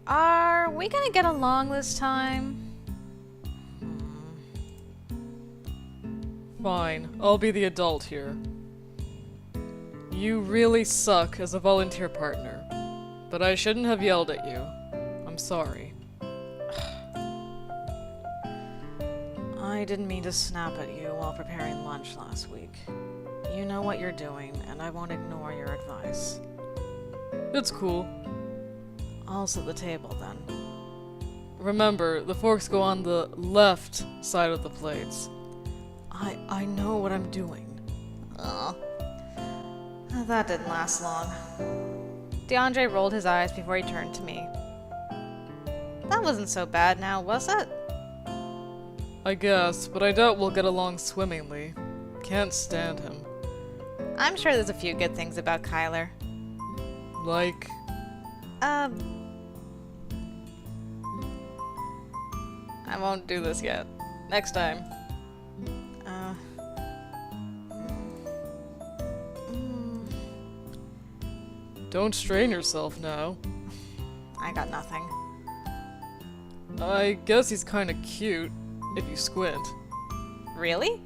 Are we gonna get along this time? Fine, I'll be the adult here. You really suck as a volunteer partner, but I shouldn't have yelled at you. I'm sorry. I didn't mean to snap at you while preparing lunch last week. You know what you're doing, and I won't ignore your advice. It's cool. I'll set the table then. Remember, the forks go on the left side of the plates. I know what I'm doing. Oh. That didn't last long. DeAndre rolled his eyes before he turned to me. That wasn't so bad now, was it? I guess, but I doubt we'll get along swimmingly. Can't stand him. I'm sure there's a few good things about Kyler. Like... I won't do this yet. Next time. Don't strain yourself now. I got nothing. I guess he's kinda cute, if you squint. Really?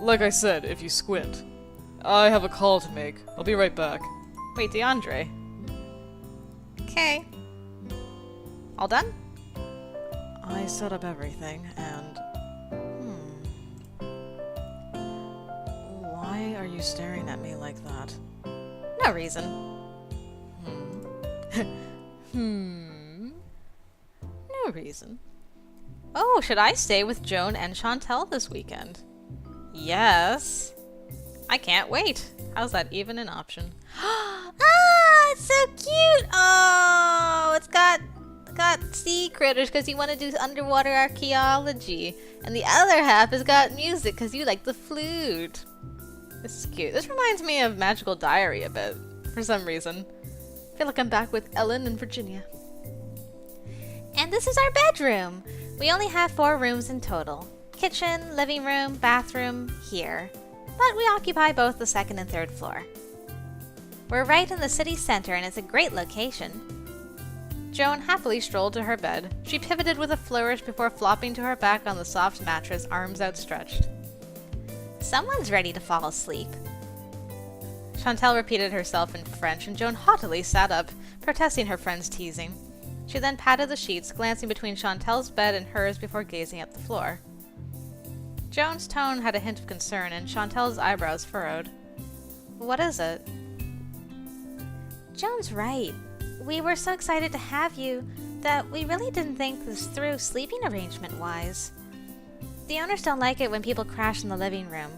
Like I said, if you squint. I have a call to make. I'll be right back. Wait, DeAndre. Okay. All done? I set up everything, and... Why are you staring at me like that? No reason. No reason. Oh, should I stay with Joan and Chantel this weekend? Yes. I can't wait. How's that even an option? Ah, it's so cute. Oh, it's got sea critters because you want to do underwater archaeology, and the other half has got music because you like the flute. This is cute. This reminds me of Magical Diary a bit, for some reason. I feel like I'm back with Ellen in Virginia. And this is our bedroom. We only have 4 rooms in total. Kitchen, living room, bathroom, here. But we occupy both the 2nd and 3rd floor. We're right in the city center and it's a great location. Joan happily strolled to her bed. She pivoted with a flourish before flopping to her back on the soft mattress, arms outstretched. Someone's ready to fall asleep. Chantel repeated herself in French, and Joan haughtily sat up, protesting her friend's teasing. She then patted the sheets, glancing between Chantel's bed and hers before gazing at the floor. Joan's tone had a hint of concern, and Chantel's eyebrows furrowed. What is it? Joan's right. We were so excited to have you that we really didn't think this through sleeping arrangement-wise. The owners don't like it when people crash in the living room.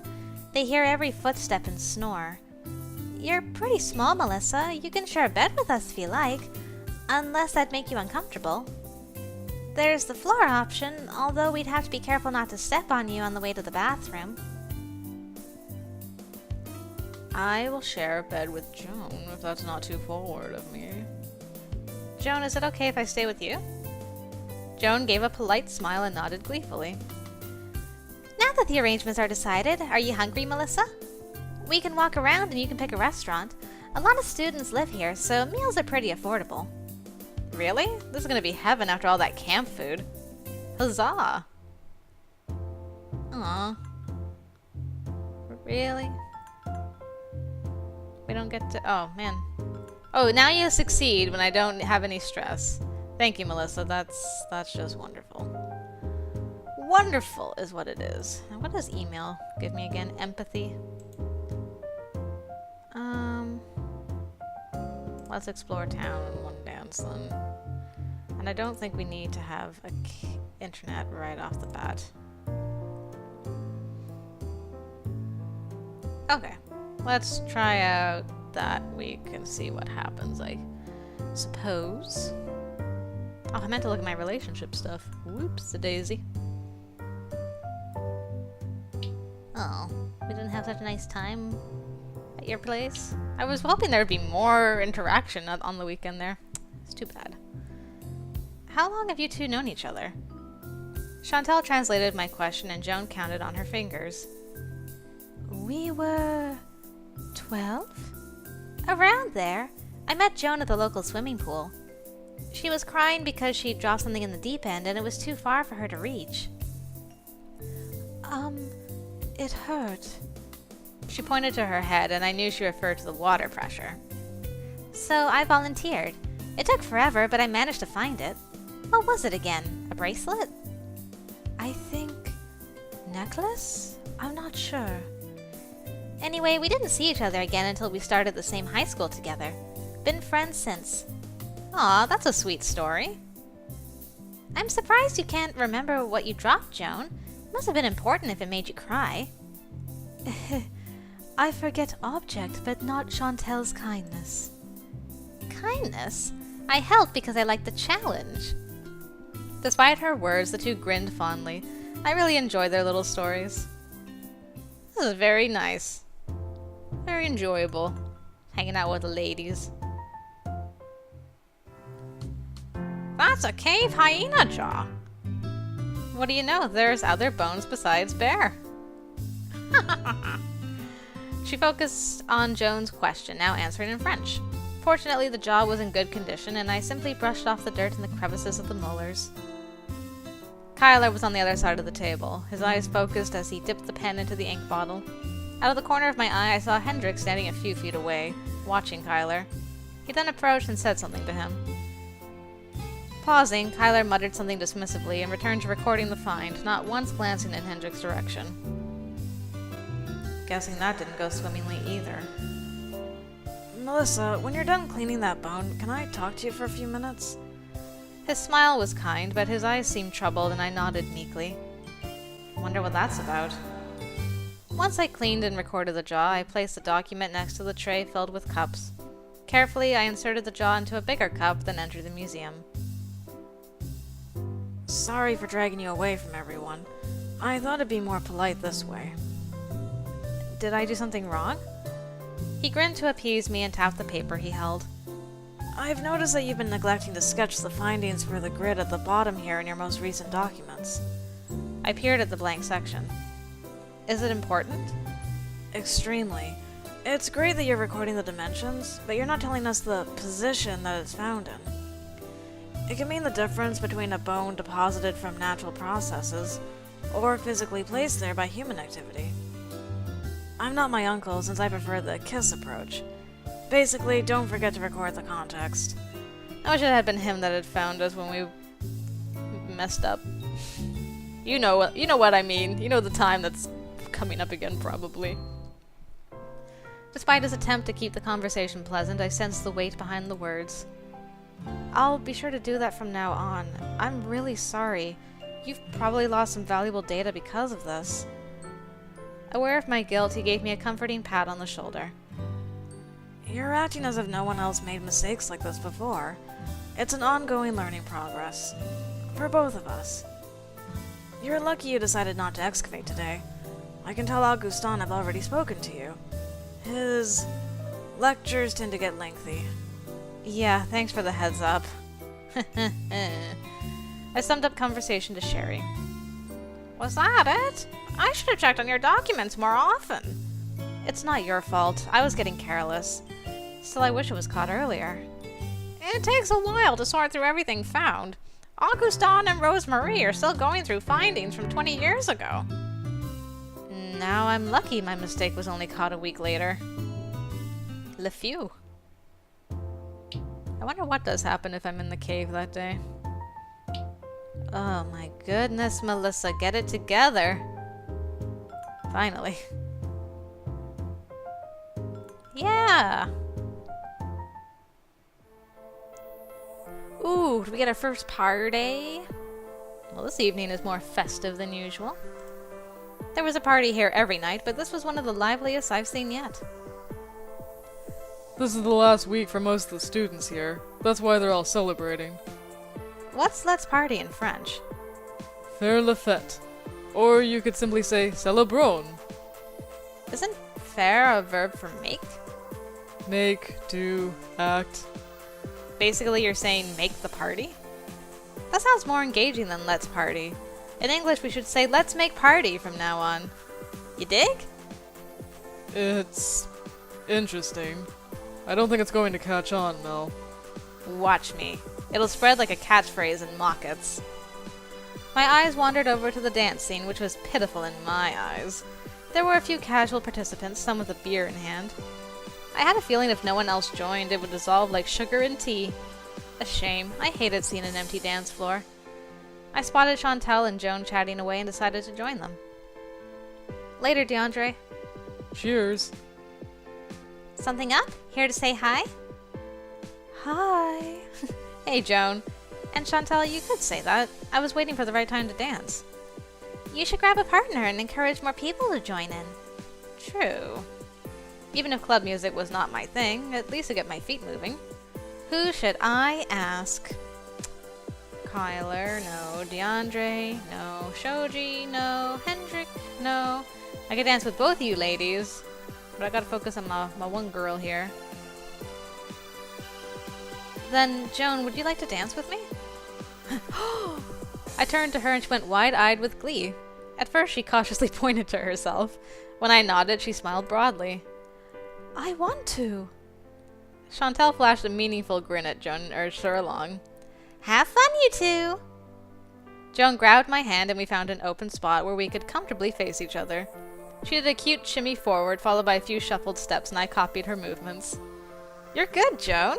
They hear every footstep and snore. You're pretty small, Melissa. You can share a bed with us if you like, unless that'd make you uncomfortable. There's the floor option, although we'd have to be careful not to step on you on the way to the bathroom. I will share a bed with Joan, if that's not too forward of me. Joan, is it okay if I stay with you? Joan gave a polite smile and nodded gleefully. Now that the arrangements are decided, are you hungry, Melissa? We can walk around and you can pick a restaurant. A lot of students live here, so meals are pretty affordable. Really? This is gonna be heaven after all that camp food. Huzzah! Aw. Really? We don't get to... Oh, man. Oh, now you succeed when I don't have any stress. Thank you, Melissa. That's just wonderful. Wonderful is what it is. Now, what does email give me again? Empathy. Let's explore town in one dance then. And I don't think we need to have a internet right off the bat. Okay, let's try out that week and see what happens, I suppose. Oh, I meant to look at my relationship stuff. Whoops-a-daisy. Oh, we didn't have such a nice time at your place. I was hoping there would be more interaction on the weekend there. It's too bad. How long have you two known each other? Chantel translated my question and Joan counted on her fingers. We were 12? Around there. I met Joan at the local swimming pool. She was crying because she dropped something in the deep end and it was too far for her to reach. It hurt. She pointed to her head, and I knew she referred to the water pressure. So I volunteered. It took forever, but I managed to find it. What was it again? A bracelet? I think... necklace? I'm not sure. Anyway, we didn't see each other again until we started the same high school together. Been friends since. Aw, that's a sweet story. I'm surprised you can't remember what you dropped, Joan. It must have been important if it made you cry. I forget object, but not Chantel's kindness. Kindness? I helped because I liked the challenge. Despite her words, the two grinned fondly. I really enjoy their little stories. This is very nice. Very enjoyable. Hanging out with the ladies. That's a cave hyena jaw. What do you know? There's other bones besides bear. She focused on Joan's question, now answering in French. Fortunately, the jaw was in good condition, and I simply brushed off the dirt in the crevices of the molars. Kyler was on the other side of the table, his eyes focused as he dipped the pen into the ink bottle. Out of the corner of my eye, I saw Hendrik standing a few feet away, watching Kyler. He then approached and said something to him. Pausing, Kyler muttered something dismissively and returned to recording the find, not once glancing in Hendrik's direction. Guessing that didn't go swimmingly either. Melissa, when you're done cleaning that bone, can I talk to you for a few minutes? His smile was kind, but his eyes seemed troubled, and I nodded meekly. Wonder what that's about. Once I cleaned and recorded the jaw, I placed the document next to the tray filled with cups. Carefully, I inserted the jaw into a bigger cup, then entered the museum. Sorry for dragging you away from everyone. I thought it'd be more polite this way. Did I do something wrong? He grinned to appease me and tapped the paper he held. I've noticed that you've been neglecting to sketch the findings for the grid at the bottom here in your most recent documents. I peered at the blank section. Is it important? Extremely. It's great that you're recording the dimensions, but you're not telling us the position that it's found in. It can mean the difference between a bone deposited from natural processes or physically placed there by human activity. I'm not my uncle since I prefer the KISS approach. Basically, don't forget to record the context. I wish it had been him that had found us when we messed up. You know what I mean. You know the time that's coming up again, probably. Despite his attempt to keep the conversation pleasant, I sensed the weight behind the words. I'll be sure to do that from now on. I'm really sorry. You've probably lost some valuable data because of this. Aware of my guilt, he gave me a comforting pat on the shoulder. You're acting as if no one else made mistakes like this before. It's an ongoing learning progress. For both of us. You're lucky you decided not to excavate today. I can tell Augustin I've already spoken to you. His lectures tend to get lengthy. Yeah, thanks for the heads up. I summed up conversation to Sherry. Was that it? I should have checked on your documents more often. It's not your fault. I was getting careless. Still, I wish it was caught earlier. It takes a while to sort through everything found. Augustin and Rosemarie are still going through findings from 20 years ago. Now I'm lucky my mistake was only caught a week later. Le few. I wonder what does happen if I'm in the cave that day. Oh my goodness, Melissa, get it together. Finally. Yeah! Ooh, did we get our first party? Well, this evening is more festive than usual. There was a party here every night, but this was one of the liveliest I've seen yet. This is the last week for most of the students here. That's why they're all celebrating. What's let's party in French? Faire la fête. Or you could simply say celebrons. Isn't faire a verb for make? Make, do, act. Basically, you're saying make the party? That sounds more engaging than let's party. In English, we should say let's make party from now on. You dig? It's interesting. I don't think it's going to catch on, Mel. Watch me. It'll spread like a catchphrase in mockets. My eyes wandered over to the dance scene, which was pitiful in my eyes. There were a few casual participants, some with a beer in hand. I had a feeling if no one else joined, it would dissolve like sugar in tea. A shame. I hated seeing an empty dance floor. I spotted Chantel and Joan chatting away and decided to join them. Later, DeAndre. Cheers. Something up? Here to say hi? Hi. Hey, Joan. And Chantel, you could say that. I was waiting for the right time to dance. You should grab a partner and encourage more people to join in. True. Even if club music was not my thing, at least to get my feet moving. Who should I ask? Kyler, no. DeAndre, no. Shoji, no. Hendrik, no. I could dance with both of you ladies, but I gotta focus on my one girl here. Then, Joan, would you like to dance with me? I turned to her and she went wide-eyed with glee. At first, she cautiously pointed to herself. When I nodded, she smiled broadly. I want to. Chantel flashed a meaningful grin at Joan and urged her along. Have fun, you two! Joan grabbed my hand and we found an open spot where we could comfortably face each other. She did a cute shimmy forward, followed by a few shuffled steps, and I copied her movements. You're good, Joan!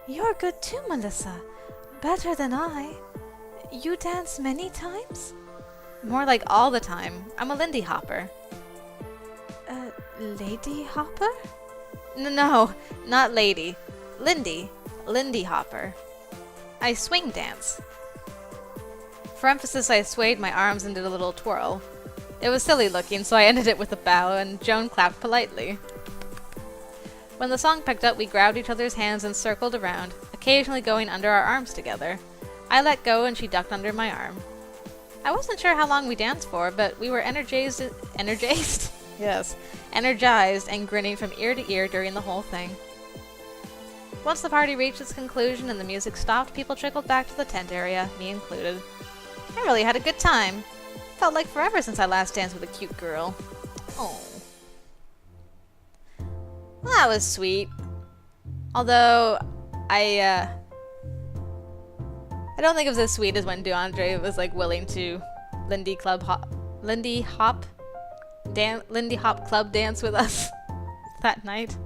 You're good too, Melissa. Better than I. You dance many times? More like all the time. I'm a Lindy Hopper. Lady Hopper? No, not lady. Lindy. Lindy Hopper. I swing dance. For emphasis, I swayed my arms and did a little twirl. It was silly looking, so I ended it with a bow, and Joan clapped politely. When the song picked up, we grabbed each other's hands and circled around, occasionally going under our arms together. I let go and she ducked under my arm. I wasn't sure how long we danced for, but we were energized? Yes, energized and grinning from ear to ear during the whole thing. Once the party reached its conclusion and the music stopped, people trickled back to the tent area, me included. I really had a good time. Felt like forever since I last danced with a cute girl. Oh. Well, that was sweet. Although, I don't think it was as sweet as when DeAndre was like willing to Lindy Hop club dance with us that night.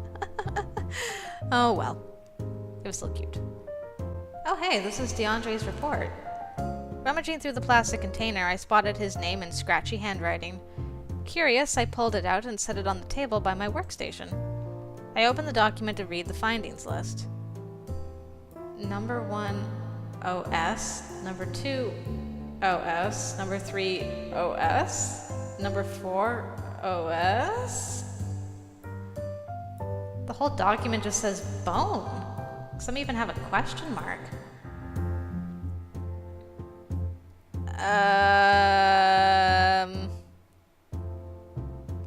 Oh well. It was still cute. Oh hey, this is DeAndre's report. Rummaging through the plastic container, I spotted his name in scratchy handwriting. Curious, I pulled it out and set it on the table by my workstation. I opened the document to read the findings list. Number 1, OS. Number 2, OS. Number 3, OS. Number 4, OS. The whole document just says bone. Some even have a question mark.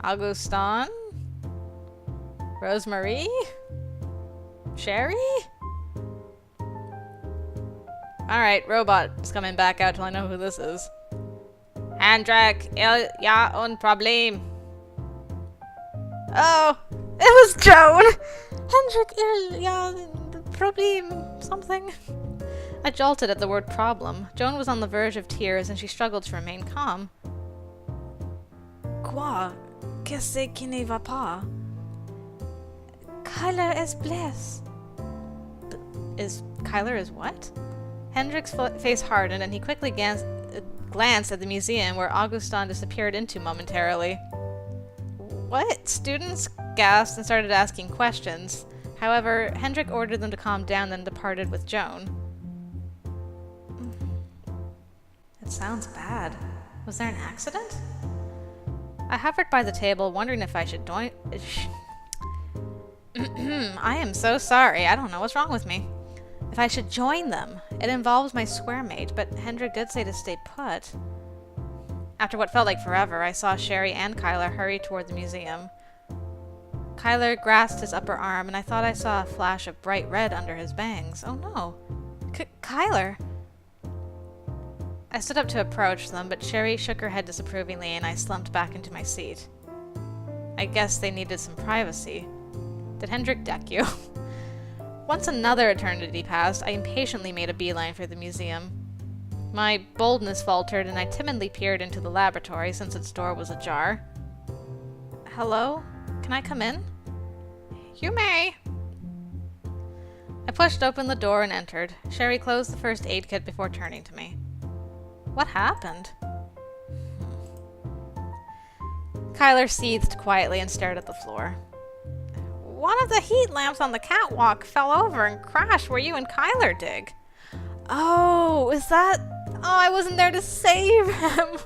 Augustin? Rosemary? Sherry? Alright, robot is coming back out till I know who this is. Hendrik, il y a un problème. Oh, it was Joan! Hendrik, il y a un problème something. I jolted at the word problem. Joan was on the verge of tears and she struggled to remain calm. Quoi? Qu'est-ce qui ne va pas? Kyler is blessed. Kyler is what? Hendrik's face hardened and he quickly glanced at the museum where Augustin disappeared into momentarily. What? Students gasped and started asking questions. However, Hendrik ordered them to calm down, then departed with Joan. It sounds bad. Was there an accident? I hovered by the table, wondering if I should join. I am so sorry. I don't know what's wrong with me. If I should join them. It involves my square mate, but Hendrik did say to stay put. After what felt like forever, I saw Sherry and Kyler hurry toward the museum. Kyler grasped his upper arm, and I thought I saw a flash of bright red under his bangs. Oh no. Kyler! I stood up to approach them, but Sherry shook her head disapprovingly, and I slumped back into my seat. I guess they needed some privacy. Did Hendrik deck you? Once another eternity passed, I impatiently made a beeline for the museum. My boldness faltered, and I timidly peered into the laboratory since its door was ajar. Hello? Can I come in? You may. I pushed open the door and entered. Sherry closed the first aid kit before turning to me. What happened? Kyler seethed quietly and stared at the floor. One of the heat lamps on the catwalk fell over and crashed where you and Kyler dig. Oh, is that... Oh, I wasn't there to save him.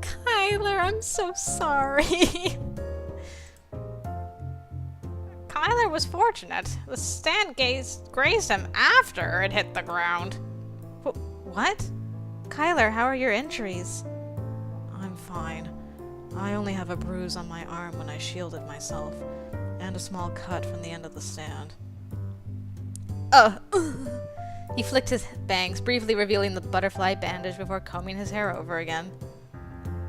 Kyler, I'm so sorry. Kyler was fortunate. The stand grazed him after it hit the ground. What? Kyler, how are your injuries? I'm fine. I only have a bruise on my arm when I shielded myself, and a small cut from the end of the stand. He flicked his bangs, briefly revealing the butterfly bandage before combing his hair over again.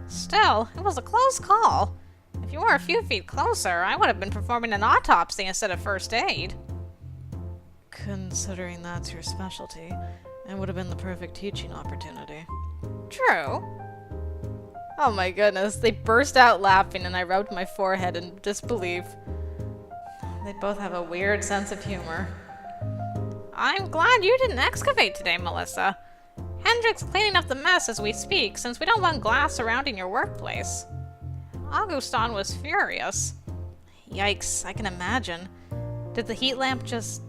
Still, it was a close call. If you were a few feet closer, I would have been performing an autopsy instead of first aid. Considering that's your specialty, it would have been the perfect teaching opportunity. True. Oh my goodness, they burst out laughing and I rubbed my forehead in disbelief. They both have a weird sense of humor. I'm glad you didn't excavate today, Melissa. Hendrik's cleaning up the mess as we speak, since we don't want glass surrounding your workplace. Augustin was furious. Yikes, I can imagine. Did the heat lamp just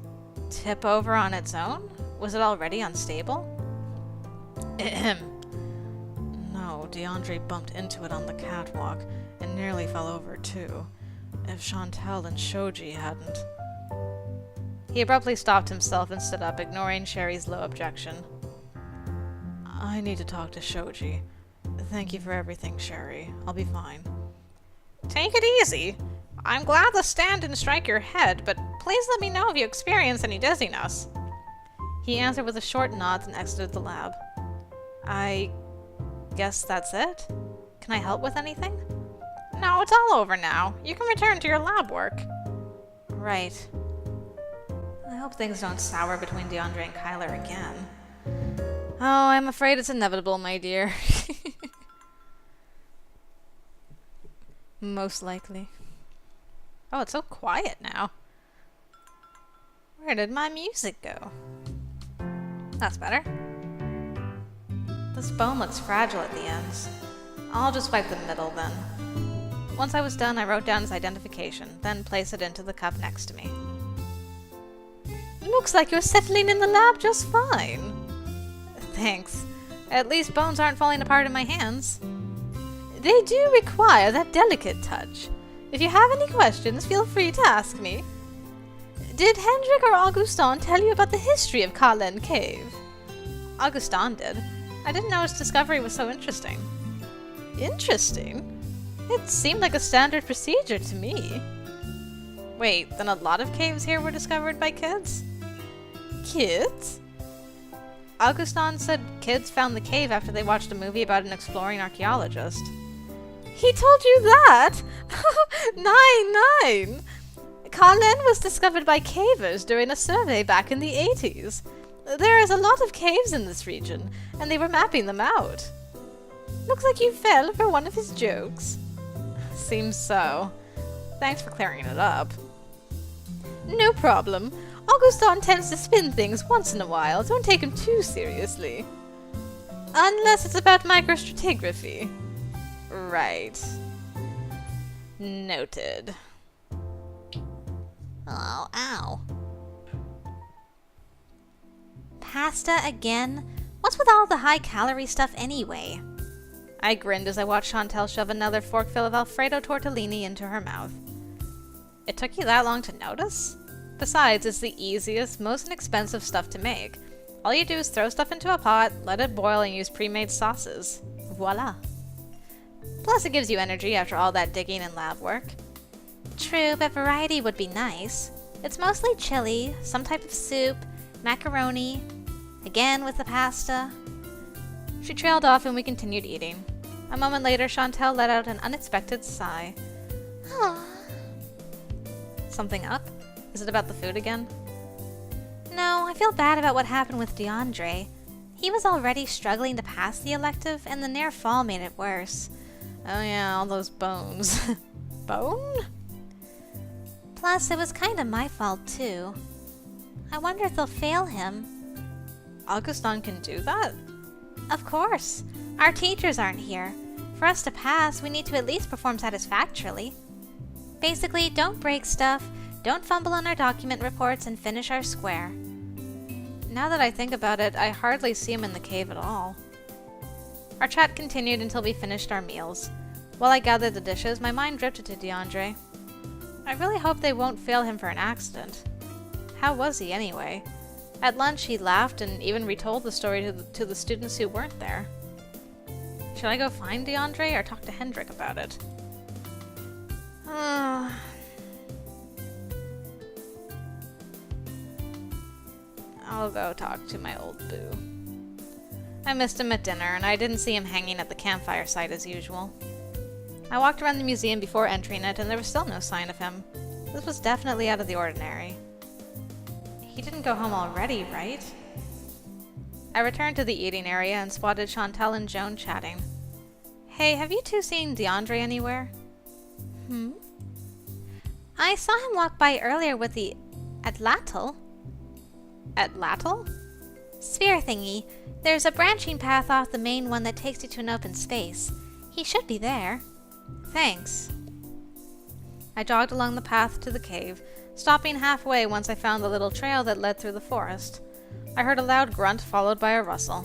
tip over on its own? Was it already unstable? Ahem. No, DeAndre bumped into it on the catwalk and nearly fell over too. If Chantal and Shoji hadn't... He abruptly stopped himself and stood up, ignoring Sherry's low objection. I need to talk to Shoji. Thank you for everything, Sherry. I'll be fine. Take it easy. I'm glad the stand didn't strike your head, but please let me know if you experience any dizziness. He answered with a short nod and exited the lab. I guess that's it? Can I help with anything? No, it's all over now. You can return to your lab work. Right. I hope things don't sour between DeAndre and Kyler again. Oh, I'm afraid it's inevitable, my dear. Most likely. Oh, it's so quiet now. Where did my music go? That's better. This bone looks fragile at the ends. I'll just wipe the middle then. Once I was done, I wrote down his identification, then placed it into the cup next to me. Looks like you're settling in the lab just fine. Thanks. At least bones aren't falling apart in my hands. They do require that delicate touch. If you have any questions, feel free to ask me. Did Hendrik or Augustin tell you about the history of Carlen Cave? Augustin did. I didn't know his discovery was so interesting. Interesting? It seemed like a standard procedure to me. Wait, then a lot of caves here were discovered by kids? Kids? Augustin said kids found the cave after they watched a movie about an exploring archaeologist. He told you that? 9-9! Carlen was discovered by cavers during a survey back in the 80s. There is a lot of caves in this region, and they were mapping them out. Looks like you fell for one of his jokes. Seems so. Thanks for clearing it up. No problem. Augustin tends to spin things once in a while. Don't take him too seriously. Unless it's about microstratigraphy. Right. Noted. Oh, ow. Pasta again? What's with all the high-calorie stuff anyway? I grinned as I watched Chantal shove another forkful of Alfredo tortellini into her mouth. It took you that long to notice? Besides, it's the easiest, most inexpensive stuff to make. All you do is throw stuff into a pot, let it boil, and use pre-made sauces. Voila. Plus, it gives you energy after all that digging and lab work. True, but variety would be nice. It's mostly chili, some type of soup, macaroni, again with the pasta. She trailed off and we continued eating. A moment later, Chantal let out an unexpected sigh. Something up? Is it about the food again? feel bad about what happened with DeAndre. He was already struggling to pass the elective, and the near fall made it worse. Oh yeah, all those bones. Bone? Plus, it was kinda my fault too. I wonder if they'll fail him. Augustin can do that? Of course. Our teachers aren't here. For us to pass, we need to at least perform satisfactorily. Basically, don't break stuff, don't fumble on our document reports, and finish our square. Now that I think about it, I hardly see him in the cave at all. Our chat continued until we finished our meals. While I gathered the dishes, my mind drifted to DeAndre. I really hope they won't fail him for an accident. How was he anyway? At lunch, he laughed and even retold the story to the students who weren't there. Should I go find DeAndre or talk to Hendrik about it? I'll go talk to my old boo. I missed him at dinner, and I didn't see him hanging at the campfire site as usual. I walked around the museum before entering it, and there was still no sign of him. This was definitely out of the ordinary. He didn't go home already, right? I returned to the eating area and spotted Chantal and Joan chatting. Hey, have you two seen DeAndre anywhere? I saw him walk by earlier with the Atlatl. Atlatl? Sphere thingy. There's a branching path off the main one that takes you to an open space. He should be there. Thanks. I jogged along the path to the cave, stopping halfway once I found the little trail that led through the forest. I heard a loud grunt followed by a rustle.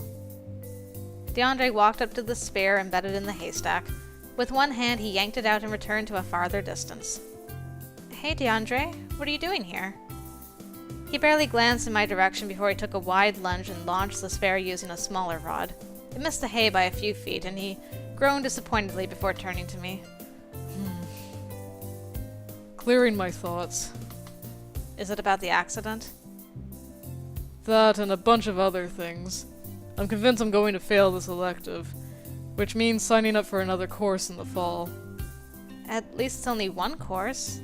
DeAndre walked up to the spear embedded in the haystack. With one hand, he yanked it out and returned to a farther distance. Hey, DeAndre, what are you doing here? He barely glanced in my direction before he took a wide lunge and launched the spear using a smaller rod. It missed the hay by a few feet, and he groaned disappointedly before turning to me. Clearing my thoughts. Is it about the accident? That and a bunch of other things. I'm convinced I'm going to fail this elective, which means signing up for another course in the fall. At least it's only one course.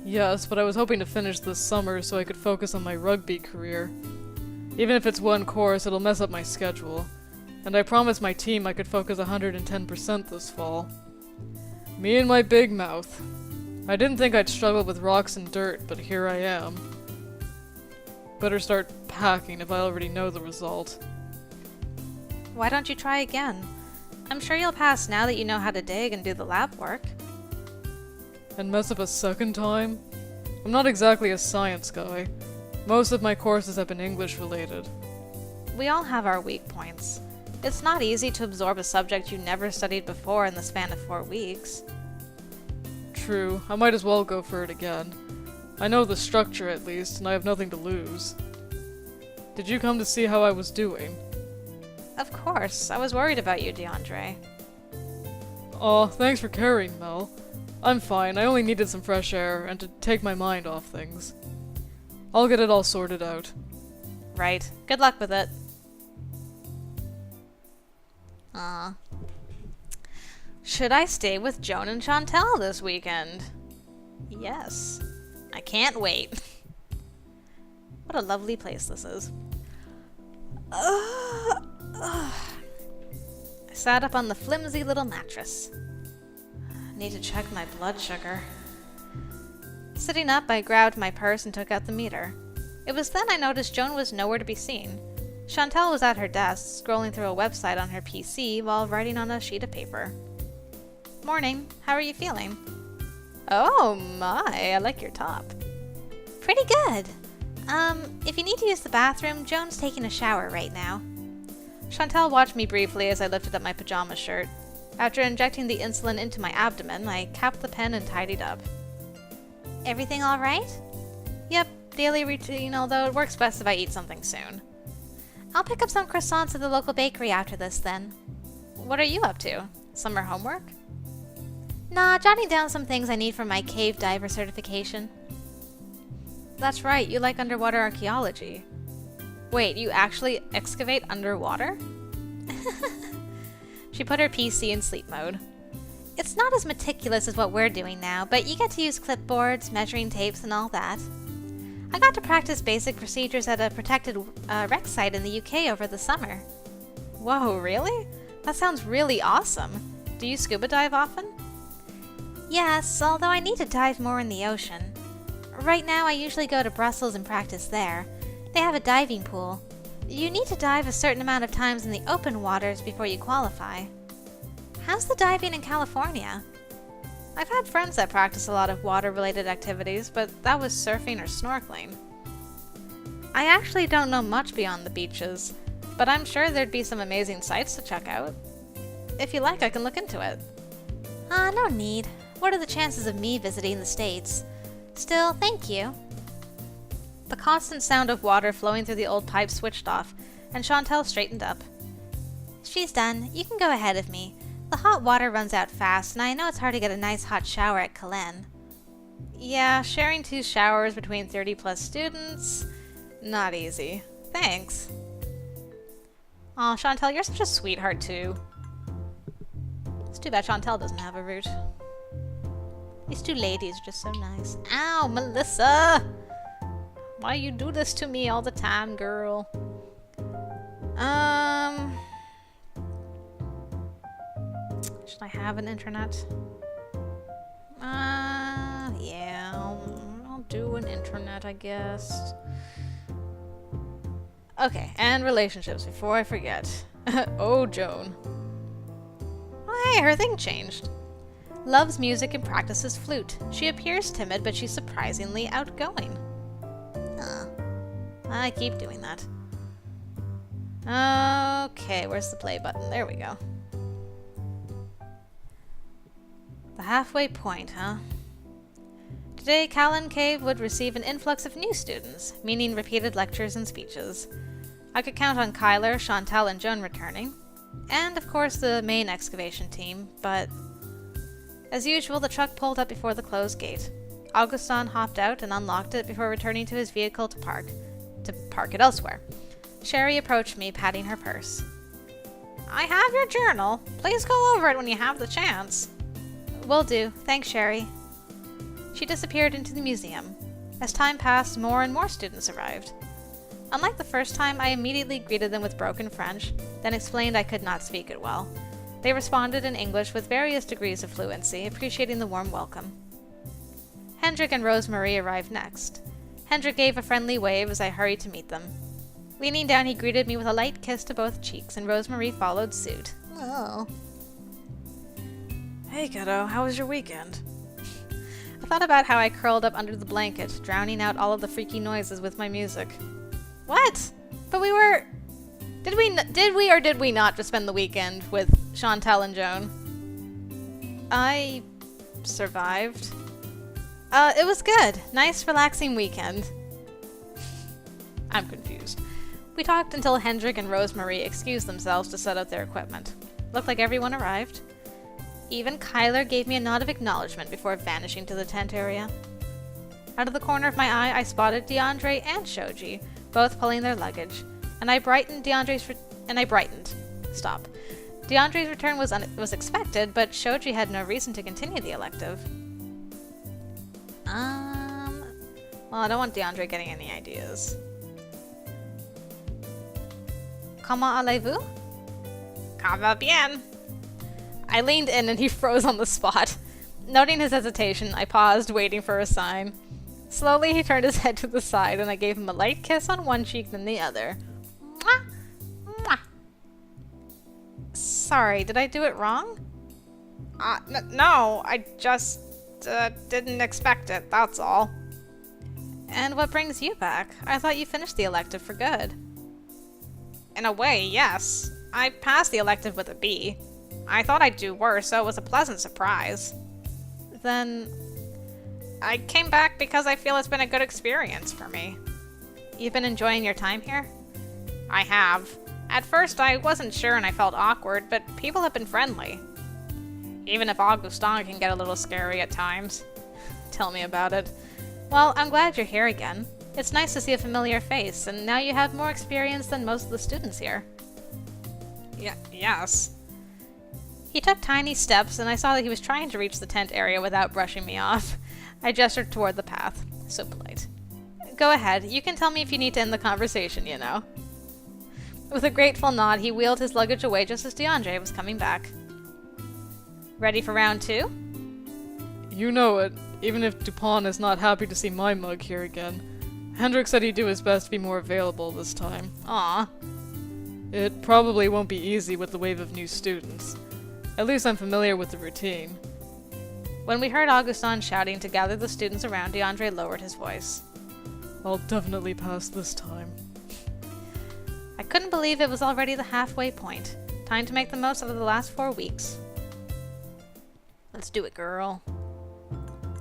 Yes, but I was hoping to finish this summer so I could focus on my rugby career. Even if it's one course, it'll mess up my schedule. And I promised my team I could focus 110% this fall. Me and my big mouth. I didn't think I'd struggle with rocks and dirt, but here I am. Better start packing if I already know the result. Why don't you try again? I'm sure you'll pass now that you know how to dig and do the lab work. And mess up a second time? I'm not exactly a science guy. Most of my courses have been English related. We all have our weak points. It's not easy to absorb a subject you never studied before in the span of 4 weeks. True, I might as well go for it again. I know the structure at least, and I have nothing to lose. Did you come to see how I was doing? Of course, I was worried about you, DeAndre. Aw, thanks for caring, Mel. I'm fine, I only needed some fresh air and to take my mind off things. I'll get it all sorted out. Right. Good luck with it. Should I stay with Joan and Chantal this weekend? Yes. I can't wait. What a lovely place this is. I sat up on the flimsy little mattress. Need to check my blood sugar. Sitting up, I grabbed my purse and took out the meter. It was then I noticed Joan was nowhere to be seen. Chantal was at her desk, scrolling through a website on her PC while writing on a sheet of paper. Morning. How are you feeling? Oh my, I like your top. Pretty good. If you need to use the bathroom, Joan's taking a shower right now. Chantal watched me briefly as I lifted up my pajama shirt. After injecting the insulin into my abdomen, I capped the pen and tidied up. Everything all right? Yep, daily routine, although it works best if I eat something soon. I'll pick up some croissants at the local bakery after this then. What are you up to? Summer homework? Nah, jotting down some things I need for my cave diver certification. That's right, you like underwater archaeology. Wait, you actually excavate underwater? She put her PC in sleep mode. It's not as meticulous as what we're doing now, but you get to use clipboards, measuring tapes, and all that. I got to practice basic procedures at a protected wreck site in the UK over the summer. Whoa, really? That sounds really awesome. Do you scuba dive often? Yes, although I need to dive more in the ocean. Right now I usually go to Brussels and practice there. They have a diving pool. You need to dive a certain amount of times in the open waters before you qualify. How's the diving in California? I've had friends that practice a lot of water-related activities, but that was surfing or snorkeling. I actually don't know much beyond the beaches, but I'm sure there'd be some amazing sights to check out. If you like, I can look into it. No need. What are the chances of me visiting the States? Still, thank you. The constant sound of water flowing through the old pipe switched off, and Chantal straightened up. She's done. You can go ahead of me. The hot water runs out fast, and I know it's hard to get a nice hot shower at Calen. Yeah, sharing 2 showers between 30+ students? Not easy. Thanks. Aw, Chantal, you're such a sweetheart, too. It's too bad Chantal doesn't have a root. These 2 ladies are just so nice. Ow, Melissa! Why you do this to me all the time, girl? Should I have an internet? Yeah, I'll do an internet, I guess. Okay, and relationships before I forget. Oh, Joan. Oh, hey, her thing changed. Loves music and practices flute. She appears timid, but she's surprisingly outgoing. I keep doing that. Okay, where's the play button? There we go. The halfway point, huh? Today, Callan Cave would receive an influx of new students, meaning repeated lectures and speeches. I could count on Kyler, Chantal, and Joan returning, and of course the main excavation team, but as usual, the truck pulled up before the closed gate. Augustin hopped out and unlocked it before returning to his vehicle to park it elsewhere. Sherry approached me, patting her purse. I have your journal. Please go over it when you have the chance. Will do. Thanks, Sherry. She disappeared into the museum. As time passed, more and more students arrived. Unlike the first time, I immediately greeted them with broken French, then explained I could not speak it well. They responded in English with various degrees of fluency, appreciating the warm welcome. Hendrik and Rosemarie arrived next. Hendrik gave a friendly wave as I hurried to meet them. Leaning down, he greeted me with a light kiss to both cheeks, and Rosemarie followed suit. Oh. Hey, kiddo, how was your weekend? I thought about how I curled up under the blanket, drowning out all of the freaky noises with my music. What? But we were... Did we or did we not just spend the weekend with Chantal and Joan? I survived. It was good. Nice, relaxing weekend. I'm confused. We talked until Hendrik and Rosemarie excused themselves to set out their equipment. Looked like everyone arrived. Even Kyler gave me a nod of acknowledgement before vanishing to the tent area. Out of the corner of my eye, I spotted DeAndre and Shoji, both pulling their luggage, and I brightened. Stop. DeAndre's return was expected, but Shoji had no reason to continue the elective. Well, I don't want DeAndre getting any ideas. Comment allez-vous? Ça va bien. I leaned in and he froze on the spot. Noting his hesitation, I paused, waiting for a sign. Slowly, he turned his head to the side, and I gave him a light kiss on one cheek, then the other. Mwah! Mwah! Sorry, did I do it wrong? No, I just didn't expect it, that's all. And what brings you back? I thought you finished the elective for good. In a way, yes. I passed the elective with a B. I thought I'd do worse, so it was a pleasant surprise. Then... I came back because I feel it's been a good experience for me. You've been enjoying your time here? I have. At first I wasn't sure and I felt awkward, but people have been friendly. Even if Augustin can get a little scary at times. Tell me about it. Well, I'm glad you're here again. It's nice to see a familiar face, and now you have more experience than most of the students here. Yes. He took tiny steps, and I saw that he was trying to reach the tent area without brushing me off. I gestured toward the path. So polite. go ahead. You can tell me if you need to end the conversation, you know. With a grateful nod, he wheeled his luggage away just as DeAndre was coming back. Ready for round 2? You know it. Even if Dupont is not happy to see my mug here again. Hendrik said he'd do his best to be more available this time. Aw. It probably won't be easy with the wave of new students. At least I'm familiar with the routine. When we heard Augustin shouting to gather the students around, DeAndre lowered his voice. I'll definitely pass this time. I couldn't believe it was already the halfway point. Time to make the most of the last 4 weeks. Let's do it, girl.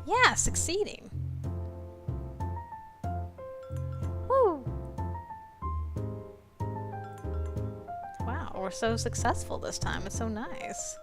Yeah, succeeding. Woo! Wow, we're so successful this time. It's so nice.